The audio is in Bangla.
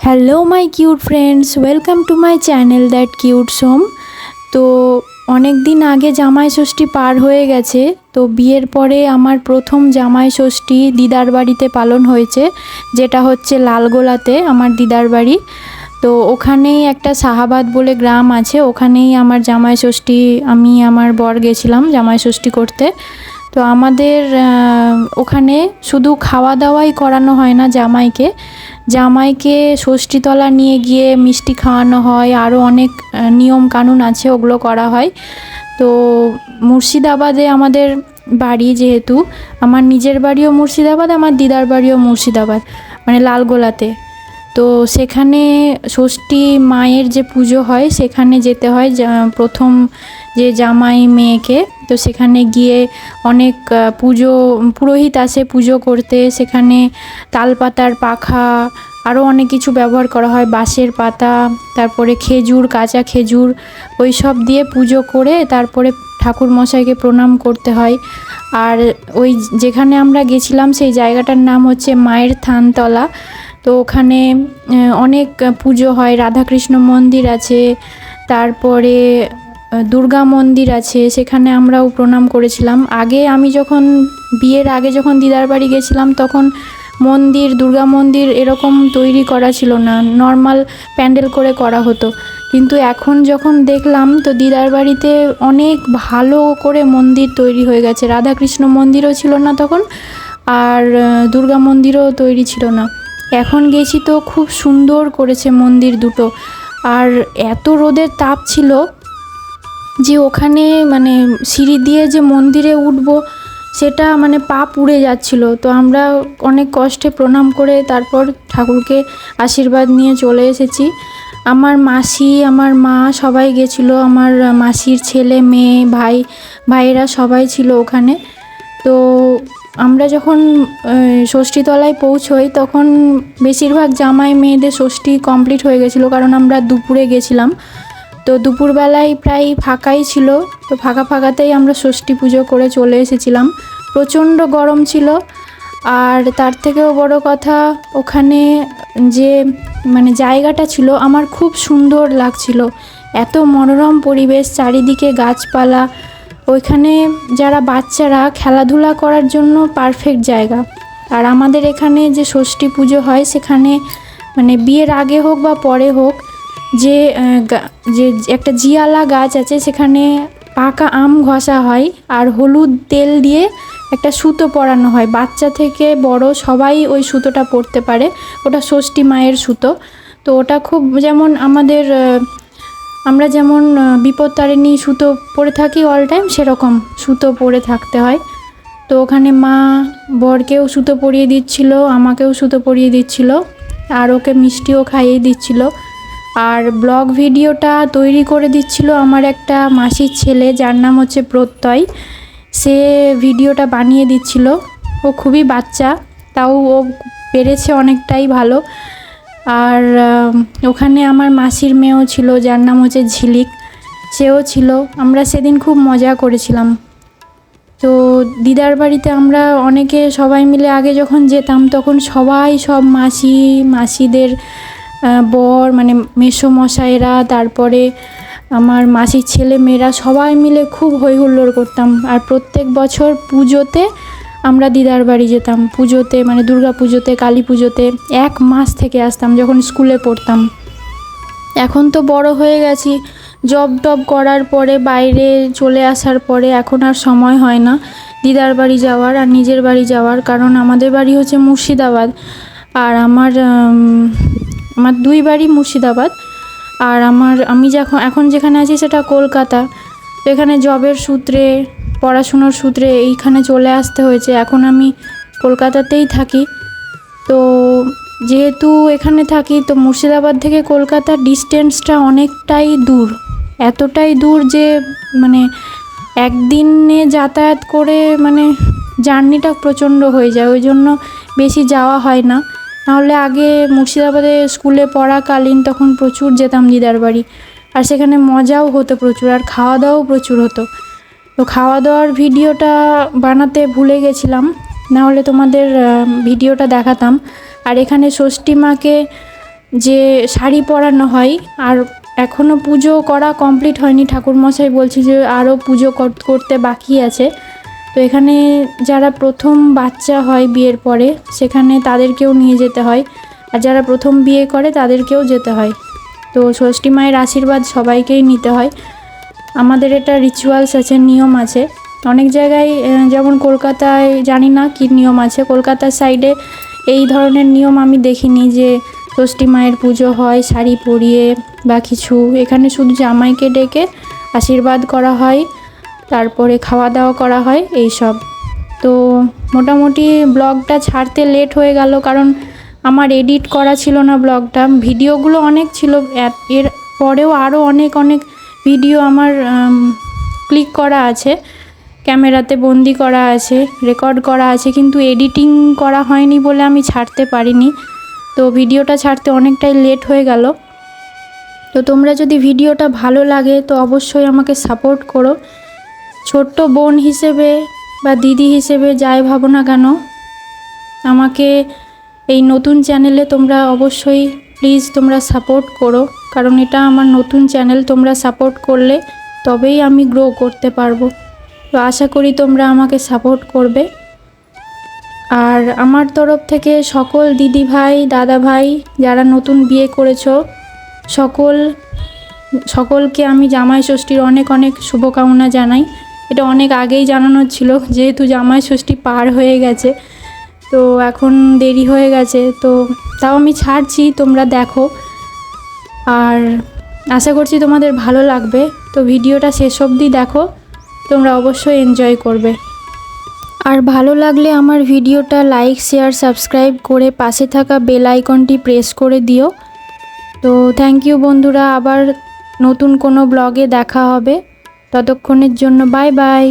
Hello my cute friends, welcome to my channel that cute Som. তো অনেক দিন আগে জামাই ষষ্ঠী পার হয়ে গেছে। তো বিয়ের পরে আমার প্রথম জামাই ষষ্ঠী দিদার বাড়িতে পালন হয়েছে, যেটা হচ্ছে লালগোলাতে আমার দিদার বাড়ি। তো ওখানেই একটা শাহাবাদ বলে গ্রাম আছে, ওখানেই আমার জামাই ষষ্ঠী, আমি আমার বর গেছিলাম জামাই ষষ্ঠী করতে। তো আমাদের ওখানে শুধু খাওয়া দাওয়াই করানো হয় না, জামাইকে ষষ্ঠীতলা নিয়ে গিয়ে মিষ্টি খাওয়ানো হয়, আরও অনেক নিয়ম কানুন আছে, ওগুলো করা হয়। তো মুর্শিদাবাদে আমাদের বাড়ি, যেহেতু আমার নিজের বাড়িও মুর্শিদাবাদ, আমার দিদার বাড়িও মুর্শিদাবাদ, মানে লালগোলাতে। তো সেখানে ষষ্ঠী মায়ের যে পুজো হয় সেখানে যেতে হয় প্রথম যে জামাই মেয়েকে। তো সেখানে গিয়ে অনেক পুরোহিত আসে পুজো করতে। সেখানে তালপাতার পাখা, আরও অনেক কিছু ব্যবহার করা হয়, বাঁশের পাতা, তারপরে খেজুর, কাঁচা খেজুর, ওই সব দিয়ে পুজো করে তারপরে ঠাকুর মশাইকে প্রণাম করতে হয়। আর ওই যেখানে আমরা গেছিলাম সেই জায়গাটার নাম হচ্ছে মায়ের থানতলা। তো ওখানে অনেক পুজো হয়, রাধাকৃষ্ণ মন্দির আছে, তারপরে দুর্গা মন্দির আছে, সেখানে আমরাও প্রণাম করেছিলাম। আমি যখন বিয়ের আগে যখন দিদার বাড়ি গেছিলাম তখন দুর্গা মন্দির এরকম তৈরি করা ছিল না, নর্মাল প্যান্ডেল করে করা হতো। কিন্তু এখন যখন দেখলাম তো দিদার বাড়িতে অনেক ভালো করে মন্দির তৈরি হয়ে গেছে। রাধাকৃষ্ণ মন্দিরও ছিল না তখন, আর দুর্গা মন্দিরও তৈরি ছিল না। এখন গেছি তো খুব সুন্দর করেছে মন্দির দুটো। আর এত রোদের তাপ ছিল যে ওখানে মানে সিঁড়ি দিয়ে যে মন্দিরে উঠবো সেটা মানে পা পুড়ে যাচ্ছিল। তো আমরা অনেক কষ্টে প্রণাম করে তারপর ঠাকুরকে আশীর্বাদ নিয়ে চলে এসেছি। আমার মাসি, আমার মা সবাই গেছিলো, আমার মাসির ছেলে মেয়ে ভাইয়েরা সবাই ছিল ওখানে। তো আমরা যখন ষষ্ঠীতলায় পৌঁছোই তখন বেশিরভাগ জামাই মেয়েদের ষষ্ঠী কমপ্লিট হয়ে গেছিলো, কারণ আমরা দুপুরে গেছিলাম। তো দুপুরবেলায় প্রায় ফাঁকাই ছিল। তো ফাঁকাতেই আমরা ষষ্ঠী পুজো করে চলে এসেছিলাম। প্রচণ্ড গরম ছিল। আর তার থেকেও বড় কথা, ওখানে যে মানে জায়গাটা ছিল আমার খুব সুন্দর লাগছিল, এত মনোরম পরিবেশ, চারিদিকে গাছপালা। ওইখানে যারা বাচ্চারা খেলাধুলা করার জন্য পারফেক্ট জায়গা। আর আমাদের এখানে যে ষষ্ঠী পুজো হয় সেখানে মানে বিয়ের আগে হোক বা পরে হোক, যে একটা জিয়ালা গাছ আছে, সেখানে পাকা আম ঘষা হয় আর হলুদ তেল দিয়ে একটা সুতো পরানো হয়। বাচ্চা থেকে বড় সবাই ওই সুতোটা পরতে পারে, ওটা ষষ্ঠী মায়ের সুতো। তো ওটা খুব, যেমন আমরা যেমন বিপত্তারিণী সুতো পরে থাকি অল টাইম, সেরকম সুতো পরে থাকতে হয়। তো ওখানে মা বরকেও সুতো পরিয়ে দিচ্ছিল, আমাকেও সুতো পরিয়ে দিচ্ছিল, আর ওকে মিষ্টিও খাইয়ে দিচ্ছিল। আর ব্লগ ভিডিওটা তৈরি করে দিচ্ছিল আমার একটা মাসির ছেলে, যার নাম হচ্ছে প্রত্যয়। সে ভিডিওটা বানিয়ে দিচ্ছিল। ও খুবই বাচ্চা, তাও ও পেরেছে অনেকটাই ভালো। আর ওখানে আমার মাসির মেয়েও ছিল, যার নাম হচ্ছে ঝিলিক, সেও ছিল। আমরা সেদিন খুব মজা করেছিলাম। তো দিদার বাড়িতে আমরা অনেকে সবাই মিলে আগে যখন যেতাম তখন সব মাসিদের বর, মানে মেসোমশাইরা, তারপরে আমার মাসির ছেলে মেয়েরা সবাই মিলে খুব হই হুল্লোড় করতাম। আর প্রত্যেক বছর পুজোতে আমরা দিদার বাড়ি যেতাম, পুজোতে মানে দুর্গা পুজোতে, কালী পুজোতে 1 মাস থেকে আসতাম যখন স্কুলে পড়তাম। এখন তো বড় হয়ে গেছি, জব টব করার পরে বাইরে চলে আসার পরে এখন আর সময় হয় না দিদার বাড়ি যাওয়ার আর নিজের বাড়ি যাওয়ার, কারণ আমাদের বাড়ি হচ্ছে মুর্শিদাবাদ আর আমার 2 বাড়ি মুর্শিদাবাদ। আর আমি এখন যেখানে আছি সেটা কলকাতা। তো এখানে জবের সূত্রে, পড়াশুনোর সূত্রে এইখানে চলে আসতে হয়েছে। এখন আমি কলকাতাতেই থাকি। তো যেহেতু এখানে থাকি, তো মুর্শিদাবাদ থেকে কলকাতার ডিস্টেন্সটা অনেকটাই দূর, এতটাই দূর যে মানে একদিনে যাতায়াত করে মানে জার্নিটা প্রচণ্ড হয়ে যায়, ওই জন্য বেশি যাওয়া হয় না। নাহলে আগে মুর্শিদাবাদে স্কুলে পড়াকালীন তখন প্রচুর যেতাম দিদার বাড়ি, আর সেখানে মজাও হতো প্রচুর, আর খাওয়া দাওয়াও প্রচুর হতো। তো খাওয়া দাওয়ার ভিডিওটা বানাতে ভুলে গেছিলাম, নাহলে তোমাদের ভিডিওটা দেখাতাম। আর এখানে ষষ্ঠী মাকে যে শাড়ি পরানো হয়। আর এখনও পুজো করা কমপ্লিট হয়নি, ঠাকুরমশাই বলছে যে আরও পুজো করতে বাকি আছে। তো এখানে যারা প্রথম বাচ্চা হয় বিয়ের পরে সেখানে তাদেরকেও নিয়ে যেতে হয়, আর যারা প্রথম বিয়ে করে তাদেরকেও যেতে হয়। তো ষষ্ঠী মায়ের আশীর্বাদ সবাইকেই নিতে হয়। আমাদের এটা রিচুয়ালস আছে, নিয়ম আছে। অনেক জায়গায় যেমন কলকাতায় জানি না কী নিয়ম আছে, কলকাতার সাইডে এই ধরনের নিয়ম আমি দেখিনি যে ষষ্ঠী মায়ের পুজো হয় শাড়ি পরিয়ে বা কিছু। এখানে শুধু জামাইকে ডেকে আশীর্বাদ করা হয়, তারপরে খাওয়া দাওয়া করা হয় এই সব। তো মোটামুটি ব্লগটা ছাড়তে লেট হয়ে গেল, কারণ আমার এডিট করা ছিল না ব্লগটা। ভিডিওগুলো অনেক ছিল, এর পরেও আরও অনেক ভিডিও আমার ক্লিক করা আছে, ক্যামেরাতে বন্দি করা আছে, রেকর্ড করা আছে, কিন্তু এডিটিং করা হয়নি বলে আমি ছাড়তে পারিনি। তো ভিডিওটা ছাড়তে অনেকটাই লেট হয়ে গেল। তো তোমরা যদি ভিডিওটা ভালো লাগে তো অবশ্যই আমাকে সাপোর্ট করো। ছোট্ট বোন হিসেবে বা দিদি হিসেবে যাই ভাবো না কেন, আমাকে এই নতুন চ্যানেলে তোমরা অবশ্যই প্লিজ তোমরা সাপোর্ট করো, কারণ এটা আমার নতুন চ্যানেল। তোমরা সাপোর্ট করলে তবেই আমি গ্রো করতে পারবো। তো আশা করি তোমরা আমাকে সাপোর্ট করবে। আর আমার তরফ থেকে সকল দিদি ভাই দাদা ভাই যারা নতুন বিয়ে করেছো সকলকে আমি জামাই ষষ্ঠীর অনেক শুভকামনা জানাই। এটা অনেক আগেই জানানোর ছিল, যেহেতু জামাই ষষ্ঠী পার হয়ে গেছে, তো এখন দেরি হয়ে গেছে। তো তাও আমি ছাড়ছি, তোমরা দেখো। আর আশা করছি তোমাদের ভালো লাগবে। তো ভিডিওটা শেষ অবধি দেখো, তোমরা অবশ্যই এনজয় করবে। আর ভালো লাগলে আমার ভিডিওটা লাইক শেয়ার সাবস্ক্রাইব করে পাশে থাকা বেল আইকনটি প্রেস করে দিও। তো থ্যাংক ইউ বন্ধুরা, আবার নতুন কোনো ব্লগে দেখা হবে। ততক্ষণের জন্য বাই বাই।